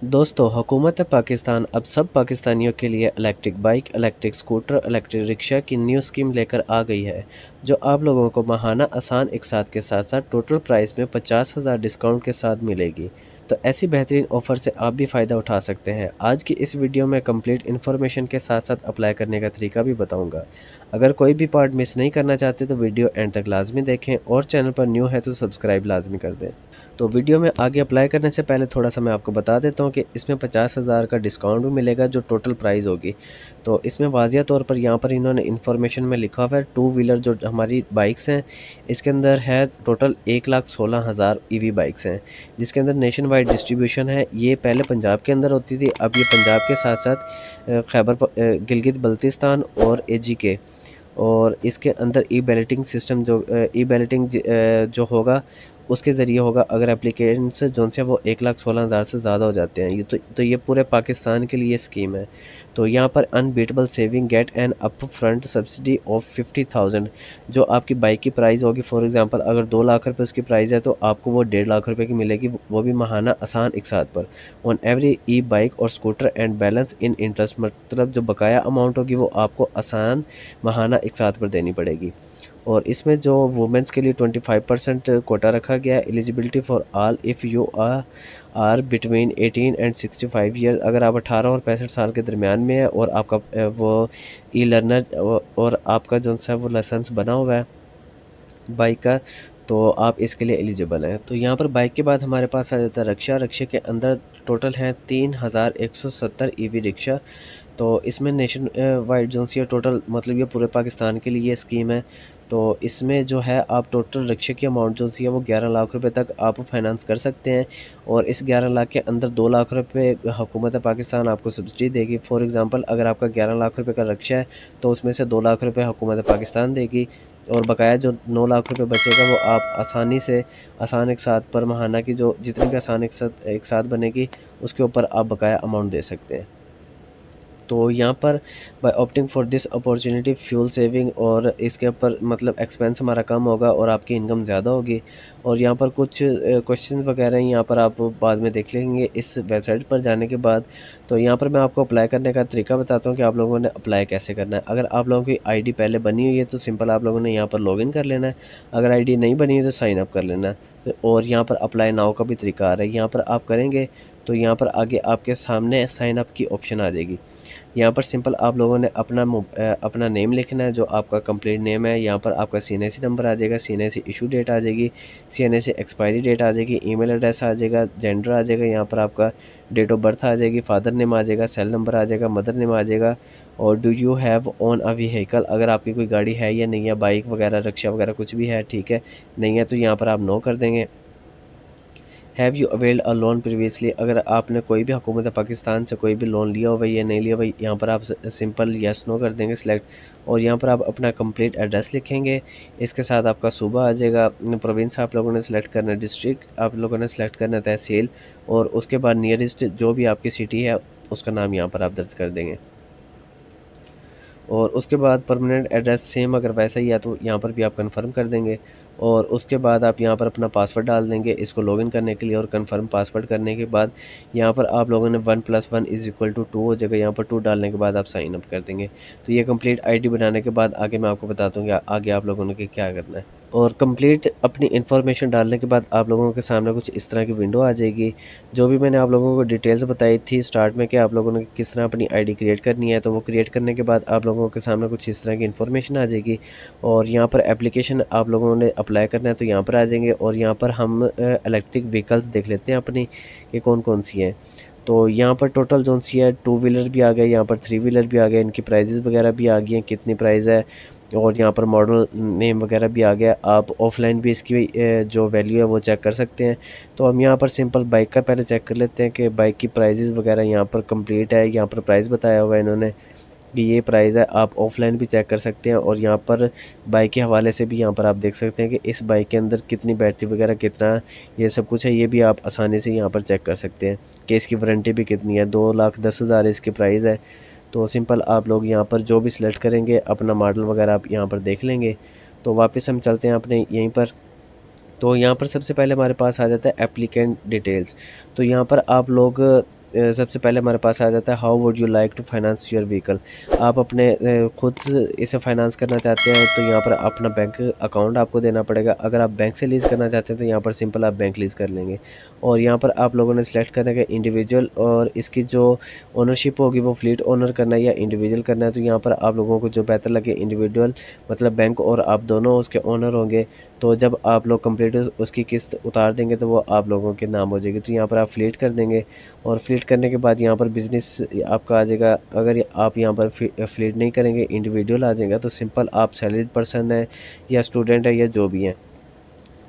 दोस्तों, हुकूमत पाकिस्तान अब सब पाकिस्तानियों के लिए electric bike, electric scooter, electric rickshaw की न्यू स्कीम लेकर आ गई है, जो आप लोगों को माहाना आसान इकसात के साथ साथ टोटल प्राइस में 50,000 डिस्काउंट के साथ मिलेगी। तो ऐसी बेहतरीन ऑफ़र से आप भी फ़ायदा उठा सकते हैं। आज की इस वीडियो में कंप्लीट इन्फॉर्मेशन के साथ साथ अप्लाई करने का तरीका भी बताऊँगा। अगर कोई भी पार्ट मिस नहीं करना चाहते तो वीडियो एंड तक लाजमी देखें और चैनल पर न्यू है तो सब्सक्राइब लाजमी कर दें। तो वीडियो में आगे अप्लाई करने से पहले थोड़ा सा मैं आपको बता देता हूँ कि इसमें 50,000 का डिस्काउंट भी मिलेगा जो टोटल प्राइस होगी। तो इसमें वाज़िया तौर पर यहाँ पर इन्होंने इन्फॉर्मेशन में लिखा हुआ है टू व्हीलर जो हमारी बाइक्स हैं, इसके अंदर है टोटल 1,16,000 ईवी बाइक्स हैं, जिसके अंदर नेशन वाइड डिस्ट्रीब्यूशन है। ये पहले पंजाब के अंदर होती थी, अब ये पंजाब के साथ साथ गिलगित बल्तिस्तान और AGK और इसके अंदर ई बैलेटिंग सिस्टम ई बैलेटिंग जो होगा उसके ज़रिए होगा। अगर एप्लीकेशन से जो से वो 1,16,000 से ज़्यादा हो जाते हैं तो ये पूरे पाकिस्तान के लिए स्कीम है। तो यहाँ पर unbeatable saving get an up front subsidy of 50,000 जो आपकी बाइक की प्राइस होगी। फॉर एग्जांपल अगर 2 लाख रुपए उसकी प्राइस है तो आपको वो 1.5 लाख रुपए की मिलेगी, वो भी माहाना आसान इकसात पर ऑन एवरी ई बाइक और scooter and balance in interest, मतलब जो बकाया अमाउंट होगी वो आपको आसान माहाना इकसात पर देनी पड़ेगी। और इसमें जो वुमेंस के लिए 25% कोटा रखा गया है। Eligibility for all if you are between 18 and 65 years, अगर आप 18 और 65 साल के दरमियान में है और आपका वो ई लर्नर और आपका जो सा वो लाइसेंस बना हुआ है बाइक का, तो आप इसके लिए एलिजिबल हैं। तो यहाँ पर बाइक के बाद हमारे पास आ जाता है रिक्शा। रिक्शे के अंदर टोटल हैं 3,170 ईवी रिक्शा। तो इसमें नेशन वाइड जो सी टोटल, मतलब ये पूरे पाकिस्तान के लिए ये स्कीम है। तो इसमें जो है आप टोटल रिक्शे की अमाउंट जो सी है वो 11 लाख रुपए तक आप फाइनेंस कर सकते हैं। और इस 11 लाख के अंदर 2 लाख रुपए हुकूमत पाकिस्तान आपको सब्सिडी देगी। फॉर एग्ज़ाम्पल अगर आपका 11 लाख रुपए का रिक्शा है तो उसमें से 2 लाख रुपए हुकूमत पाकिस्तान देगी और बकाया जो 9 लाख रुपए बचेगा वो आप आसानी से आसान एक साथ पर माहाना की जो जितनी भी आसान एक साथ बनेगी उसके ऊपर आप बकाया अमाउंट दे सकते हैं। तो यहाँ पर by opting for this opportunity fuel saving, और इसके ऊपर मतलब एक्सपेंस हमारा कम होगा और आपकी इनकम ज़्यादा होगी। और यहाँ पर कुछ क्वेश्चन वगैरह यहाँ पर आप बाद में देख लेंगे इस वेबसाइट पर जाने के बाद। तो यहाँ पर मैं आपको अप्लाई करने का तरीका बताता हूँ कि आप लोगों ने अप्लाई कैसे करना है। अगर आप लोगों की आईडी पहले बनी हुई है तो सिंपल आप लोगों ने यहाँ पर लॉगिन कर लेना है। अगर आईडी नहीं बनी है तो साइन अप कर लेना है। और यहाँ पर अप्लाई नाउ का भी तरीका आ रहा है, यहाँ पर आप करेंगे तो यहाँ पर आगे आपके सामने साइन अप की ऑप्शन आ जाएगी। यहाँ पर सिंपल आप लोगों ने अपना नेम लिखना है जो आपका कंप्लीट नेम है। यहाँ पर आपका CNAC नंबर आ जाएगा, CNAC इशू डेट आ जाएगी, CNAC एक्सपायरी डेट आ जाएगी, ईमेल एड्रेस आ जाएगा, जेंडर आ जाएगा, यहाँ पर आपका डेट ऑफ बर्थ आ जाएगी, फादर नेम आ जाएगा, सेल नंबर आ जाएगा, मदर नेम आ जाएगा। और do you have own a vehicle, अगर आपकी कोई गाड़ी है या नहीं है, बाइक वगैरह रिक्शा वगैरह कुछ भी है, ठीक है। नहीं है तो यहाँ पर आप नो कर देंगे। Have you availed a loan previously, अगर आपने कोई भी हुकूमत पाकिस्तान से कोई भी लोन लिया हुआ या नहीं लिया हुआ, यहाँ पर आप सिंपल यस नो कर देंगे सिलेक्ट। और यहाँ पर आप अपना कंप्लीट एड्रेस लिखेंगे, इसके साथ आपका सूबा आ जाएगा, प्रोविंस आप लोगों ने सेलेक्ट करना है, डिस्ट्रिक्ट आप लोगों ने सेलेक्ट करना है, तहसील, और उसके बाद नियरेस्ट जो भी आपकी सिटी है उसका नाम यहाँ पर आप दर्ज कर देंगे। और उसके बाद परमानेंट एड्रेस सेम अगर वैसा ही है तो यहाँ पर भी आप कंफर्म कर देंगे। और उसके बाद आप यहाँ पर अपना पासवर्ड डाल देंगे इसको लॉगिन करने के लिए। और कंफर्म पासवर्ड करने के बाद यहाँ पर आप लोगों ने 1+1=2 हो जाएगा, यहाँ पर 2 डालने के बाद आप साइन अप कर देंगे। तो ये कंप्लीट आईडी बनाने के बाद आगे मैं आपको बताता हूँ कि आगे आप लोगों ने क्या करना है। और कंप्लीट अपनी इन्फॉर्मेशन डालने के बाद आप लोगों के सामने कुछ इस तरह की विंडो आ जाएगी। जो भी मैंने आप लोगों को डिटेल्स बताई थी स्टार्ट में कि आप लोगों ने किस तरह अपनी आईडी क्रिएट करनी है, तो वो क्रिएट करने के बाद आप लोगों के सामने कुछ इस तरह की इन्फॉर्मेशन आ जाएगी। और यहाँ पर एप्लीकेशन आप लोगों ने अप्लाई करना है तो यहाँ पर आ जाएंगे। और यहाँ पर हम इलेक्ट्रिक व्हीकल्स देख लेते हैं अपनी कि कौन कौन सी हैं। तो यहाँ पर टोटल जो सी है 2 व्हीलर भी आ गए, यहाँ पर 3 व्हीलर भी आ गए, इनकी प्राइजेज़ वगैरह भी आ गई हैं कितनी प्राइस है। और यहाँ पर मॉडल नेम वगैरह भी आ गया। आप ऑफलाइन भी इसकी जो वैल्यू है वो चेक कर सकते हैं। तो हम यहाँ पर सिंपल बाइक का पहले चेक कर लेते हैं कि बाइक की प्राइजेज़ वगैरह यहाँ पर कंप्लीट है। यहाँ पर प्राइस बताया हुआ है इन्होंने कि ये प्राइस है, आप ऑफलाइन भी चेक कर सकते हैं। और यहाँ पर बाइक के हवाले से भी यहाँ पर आप देख सकते हैं कि इस बाइक के अंदर कितनी बैटरी वगैरह कितना ये सब कुछ है, ये भी आप आसानी से यहाँ पर चेक कर सकते हैं कि इसकी वारंटी भी कितनी है। 2,10,000 इसकी प्राइस है। तो सिंपल आप लोग यहाँ पर जो भी सिलेक्ट करेंगे अपना मॉडल वगैरह आप यहाँ पर देख लेंगे। तो वापस हम चलते हैं अपने यहीं पर। तो यहाँ पर सबसे पहले हमारे पास आ जाता है एप्लीकेंट डिटेल्स। तो यहाँ पर आप लोग सबसे पहले हमारे पास आ जाता है how would you like to finance your vehicle. आप अपने खुद इसे फाइनेंस करना चाहते हैं तो यहाँ पर अपना बैंक अकाउंट आपको देना पड़ेगा। अगर आप बैंक से लीज़ करना चाहते हैं तो यहाँ पर सिंपल आप बैंक लीज़ कर लेंगे। और यहाँ पर आप लोगों ने सेलेक्ट करना है इंडिविजुअल, और इसकी जो ओनरशिप होगी वो फ्लीट ओनर करना है या इंडिविजुअल करना है। तो यहाँ पर आप लोगों को जो बेहतर लगे इंडिविजुअल, मतलब बैंक और आप दोनों उसके ओनर होंगे। तो जब आप लोग कंप्लीट उसकी किस्त उतार देंगे तो वो आप लोगों के नाम हो जाएगी। तो यहाँ पर आप फ्लीट कर देंगे, और फ्लीट करने के बाद यहाँ पर बिज़नेस आपका आ जाएगा। अगर आप यहाँ पर फ्लीट नहीं करेंगे, इंडिविजुअल आ जाएगा, तो सिंपल आप सैलरीड पर्सन है या स्टूडेंट है या जो भी है।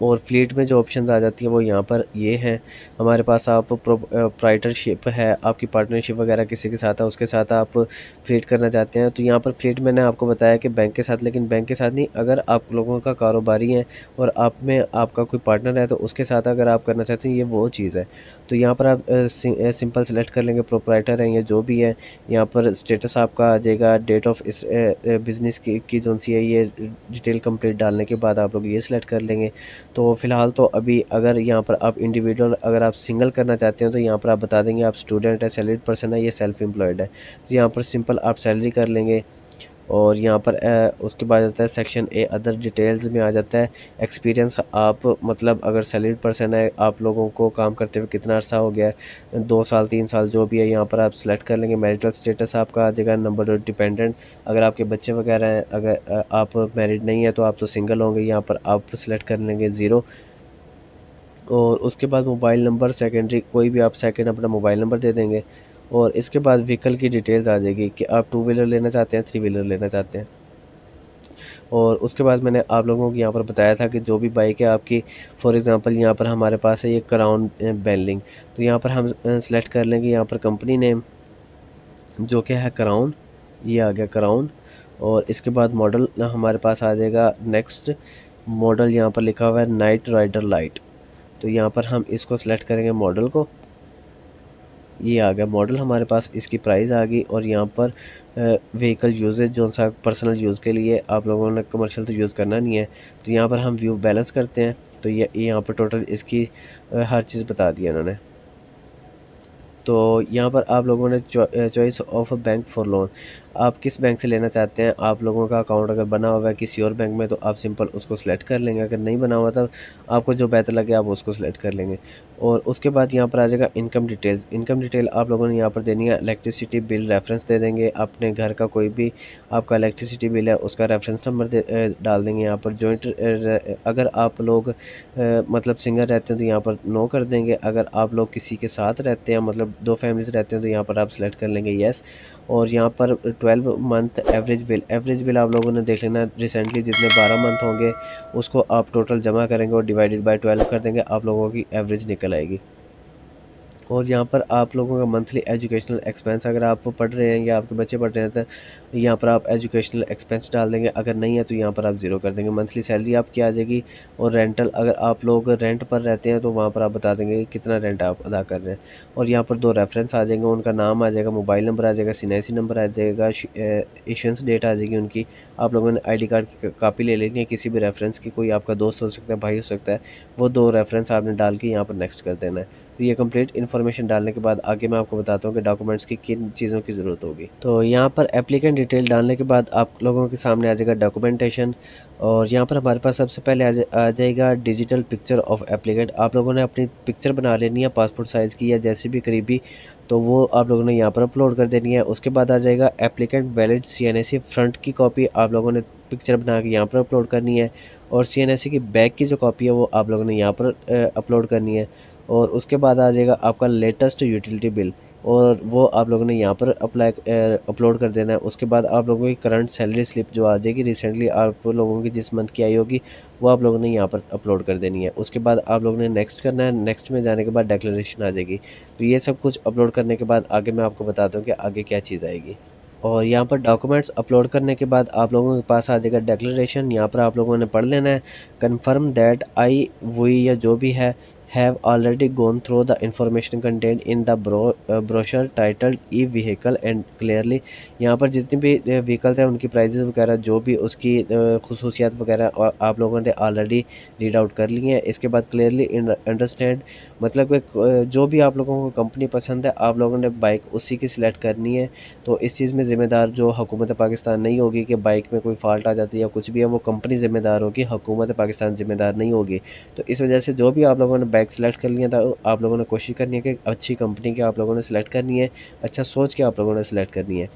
और फ्लीट में जो ऑप्शन आ जाती है वो यहाँ पर ये हैं हमारे पास। आप प्रोप्राइटरशिप है, आपकी पार्टनरशिप वगैरह किसी के साथ है, उसके साथ आप फ्लीट करना चाहते हैं तो यहाँ पर फ्लीट मैंने आपको बताया कि बैंक के साथ, लेकिन बैंक के साथ नहीं, अगर आप लोगों का कारोबारी है और आप में आपका कोई पार्टनर है तो उसके साथ अगर आप करना चाहते हैं, ये वो चीज़ है। तो यहाँ पर आप सिंपल सेलेक्ट कर लेंगे प्रोप्राइटर हैं या जो भी है। यहाँ पर स्टेटस आपका आ जाएगा, डेट ऑफ इस बिज़नेस की जो सी है, ये डिटेल कंप्लीट डालने के बाद आप लोग ये सिलेक्ट कर लेंगे। तो फ़िलहाल तो अभी अगर यहाँ पर आप इंडिविजुअल अगर आप सिंगल करना चाहते हैं तो यहाँ पर आप बता देंगे आप स्टूडेंट है, सैलरीड पर्सन है या सेल्फ एम्प्लॉयड है। तो यहाँ पर सिंपल आप सैलरी कर लेंगे। और यहाँ पर उसके बाद आता है सेक्शन ए अदर डिटेल्स में आ जाता है एक्सपीरियंस। आप मतलब अगर सैलरीड पर्सन है, आप लोगों को काम करते हुए कितना अर्सा हो गया है, 2 साल 3 साल जो भी है, यहाँ पर आप सेलेक्ट कर लेंगे। मैरिटल स्टेटस आपका आ जाएगा, नंबर ऑफ डिपेंडेंट, अगर आपके बच्चे वगैरह हैं। अगर आप मैरिड नहीं है तो आप तो सिंगल होंगे, यहाँ पर आप सेलेक्ट कर लेंगे 0। और उसके बाद मोबाइल नंबर सेकेंडरी, कोई भी आप सेकंड अपना मोबाइल नंबर दे देंगे। और इसके बाद व्हीकल की डिटेल्स आ जाएगी कि आप 2 व्हीलर लेना चाहते हैं, 3 व्हीलर लेना चाहते हैं। और उसके बाद मैंने आप लोगों को यहाँ पर बताया था कि जो भी बाइक है आपकी, फॉर एग्ज़ाम्पल यहाँ पर हमारे पास है ये क्राउन बेनलिंग। तो यहाँ पर हम सेलेक्ट कर लेंगे यहाँ पर कंपनी नेम जो कि है क्राउन, ये आ गया क्राउन। और इसके बाद मॉडल हमारे पास आ जाएगा नेक्स्ट मॉडल, यहाँ पर लिखा हुआ है नाइट राइडर लाइट। तो यहाँ पर हम इसको सेलेक्ट करेंगे मॉडल को, ये आ गया मॉडल हमारे पास, इसकी प्राइस आ गई। और यहाँ पर व्हीकल यूजेज जो सा पर्सनल यूज़ के लिए, आप लोगों ने कमर्शियल तो यूज़ करना नहीं है। तो यहाँ पर हम व्यू बैलेंस करते हैं, तो ये यहाँ पर टोटल इसकी हर चीज़ बता दी है उन्होंने। तो यहाँ पर आप लोगों ने choice of bank for loan, आप किस बैंक से लेना चाहते हैं। आप लोगों का अकाउंट अगर बना हुआ है किसी और बैंक में तो आप सिंपल उसको सेलेक्ट कर लेंगे, अगर नहीं बना हुआ तो आपको जो बेहतर लगे आप उसको सेलेक्ट कर लेंगे। और उसके बाद यहाँ पर आ जाएगा इनकम डिटेल्स। इनकम डिटेल आप लोगों ने यहाँ पर देनी है, इलेक्ट्रिसिटी बिल रेफरेंस दे देंगे, अपने घर का कोई भी आपका इलेक्ट्रिसिटी बिल है उसका रेफरेंस नंबर डाल देंगे। यहाँ पर जॉइंट अगर आप लोग मतलब सिंगल रहते हैं तो यहाँ पर नो कर देंगे। अगर आप लोग किसी के साथ रहते हैं, मतलब 2 फैमिलीज रहते हैं, तो यहाँ पर आप सेलेक्ट कर लेंगे येस। और यहाँ पर 12 मंथ एवरेज बिल आप लोगों ने देख लेना रिसेंटली जितने 12 मंथ होंगे उसको आप टोटल जमा करेंगे और डिवाइडेड बाय 12 कर देंगे, आप लोगों की एवरेज निकल आएगी। और यहाँ पर आप लोगों का मंथली एजुकेशनल एक्सपेंस, अगर आप पढ़ रहे हैं या आपके बच्चे पढ़ रहे हैं तो यहाँ पर आप एजुकेशनल एक्सपेंस डाल देंगे, अगर नहीं है तो यहाँ पर आप 0 कर देंगे। मंथली सैलरी आपकी आ जाएगी। और रेंटल, अगर आप लोग रेंट पर रहते हैं तो वहाँ पर आप बता देंगे कि कितना रेंट आप अदा कर रहे हैं। और यहाँ पर 2 रेफरेंस आ जाएंगे, उनका नाम आ जाएगा, मोबाइल नंबर आ जाएगा, सीएनआईसी नंबर आ जाएगा, इशेंस डेट आ जाएगी उनकी। आप लोगों ने ID कार्ड की कापी ले लेनी है किसी भी रेफरेंस की, कोई आपका दोस्त हो सकता है, भाई हो सकता है, वो 2 रेफरेंस आपने डाल के यहाँ पर नेक्स्ट कर देना है। तो ये कंप्लीट इन्फॉर्मेशन डालने के बाद आगे मैं आपको बताता हूँ कि डॉक्यूमेंट्स की किन चीज़ों की ज़रूरत होगी। तो यहाँ पर एप्लीकेंट डिटेल डालने के बाद आप लोगों के सामने आ जाएगा डॉक्यूमेंटेशन। और यहाँ पर हमारे पास सबसे पहले आ जाएगा डिजिटल पिक्चर ऑफ एप्लीकेंट। आप लोगों ने अपनी पिक्चर बना लेनी है पासपोर्ट साइज़ की या जैसी भी करीबी, तो वो आप लोगों ने यहाँ पर अपलोड कर देनी है। उसके बाद आ जाएगा एप्लीकेंट वैलिड CNAC फ्रंट की कॉपी, आप लोगों ने पिक्चर बना के यहाँ पर अपलोड करनी है। और CNAC की बैक की जो कॉपी है वो आप लोगों ने यहाँ पर अपलोड करनी है। और उसके बाद आ जाएगा आपका लेटेस्ट यूटिलिटी बिल, और वो आप लोगों ने यहाँ पर अपलोड कर देना है। उसके बाद आप लोगों की करंट सैलरी स्लिप जो आ जाएगी रिसेंटली आप लोगों की जिस मंथ की आई होगी वो आप लोगों ने यहाँ पर अपलोड कर देनी है। उसके बाद आप लोगों ने नेक्स्ट करना है, नेक्स्ट में जाने के बाद डिक्लेरेशन आ जाएगी। तो ये सब कुछ अपलोड करने के बाद आगे मैं आपको बताता हूँ कि आगे क्या चीज़ आएगी। और यहाँ पर डॉक्यूमेंट्स अपलोड करने के बाद आप लोगों के पास आ जाएगा डिक्लेरेशन, यहाँ पर आप लोगों ने पढ़ लेना है, कन्फर्म दैट आई वी या जो भी है have already gone through the information contained in the brochure titled e-vehicle and clearly यहाँ पर जितनी भी व्हीकल्स हैं उनकी प्राइजेस वगैरह जो भी उसकी खसूसियात वगैरह आप लोगों ने ऑलरेडी रीड आउट कर ली हैं। इसके बाद क्लियरली अंडरस्टैंड मतलब कि जो भी आप लोगों को कंपनी पसंद है आप लोगों ने बाइक उसी की सिलेक्ट करनी है। तो इस चीज़ में ज़िम्मेदार जो हुकूमत पाकिस्तान नहीं होगी कि बाइक में कोई फ़ाल्ट आ जाती है या कुछ भी है, वो कंपनी ज़िम्मेदार होगी, हुकूमत पाकिस्तान ज़िम्मेदार नहीं होगी। तो इस वजह से जो भी आप लोगों ने बाइक सेलेक्ट कर लिया था आप लोगों ने कोशिश करनी है कि अच्छी कंपनी की आप लोगों ने सेलेक्ट करनी है, अच्छा सोच के आप लोगों ने सेलेक्ट करनी है।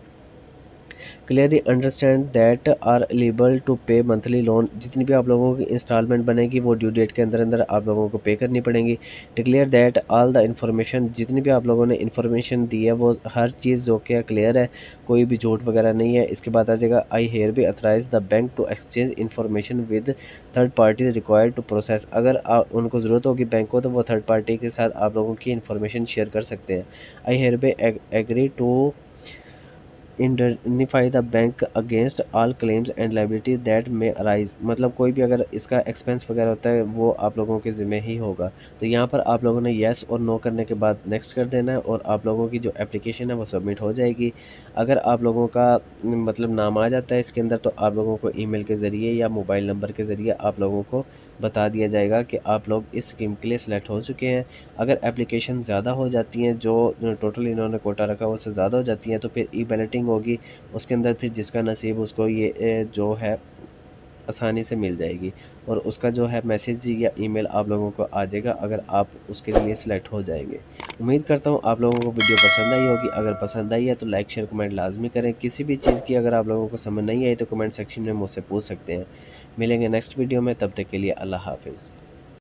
Clearly understand that are eligible to pay monthly loan, जितनी भी आप लोगों की इंस्टॉलमेंट बनेगी वो ड्यू डेट के अंदर अंदर आप लोगों को पे करनी पड़ेगी। Declare that all the information, जितनी भी आप लोगों ने इन्फॉर्मेशन दी है वो हर चीज़ जो कि क्लियर है, कोई भी झूठ वगैरह नहीं है। इसके बाद आ जाएगा I hereby authorise the bank to exchange information with third party required to process, अगर उनको ज़रूरत होगी बैंक को तो वो थर्ड पार्टी के साथ आप लोगों की इन्फॉर्मेशन शेयर कर सकते हैं। I hereby agree to indemnify the bank against all claims and liability that may arise, मतलब कोई भी अगर इसका एक्सपेंस वगैरह होता है वो आप लोगों के ज़िम्मे ही होगा। तो यहाँ पर आप लोगों ने येस और नो करने के बाद नेक्स्ट कर देना है और आप लोगों की जो एप्लीकेशन है वो सबमिट हो जाएगी। अगर आप लोगों का मतलब नाम आ जाता है इसके अंदर तो आप लोगों को ईमेल के ज़रिए या मोबाइल नंबर के ज़रिए आप लोगों को बता दिया जाएगा कि आप लोग इस स्कीम के लिए सिलेक्ट हो चुके हैं। अगर एप्लीकेशन ज़्यादा हो जाती हैं, जो टोटल इन्होंने कोटा रखा उससे ज़्यादा हो जाती हैं, तो फिर ई बैलेटिंग होगी, उसके अंदर फिर जिसका नसीब उसको ये जो है आसानी से मिल जाएगी और उसका जो है मैसेज या ईमेल आप लोगों को आ जाएगा अगर आप उसके लिए सिलेक्ट हो जाएंगे। उम्मीद करता हूँ आप लोगों को वीडियो पसंद आई होगी। अगर पसंद आई है तो लाइक शेयर कमेंट लाजमी करें। किसी भी चीज़ की अगर आप लोगों को समझ नहीं आई तो कमेंट सेक्शन में मुझसे पूछ सकते हैं। मिलेंगे नेक्स्ट वीडियो में, तब तक के लिए अल्लाह हाफिज़।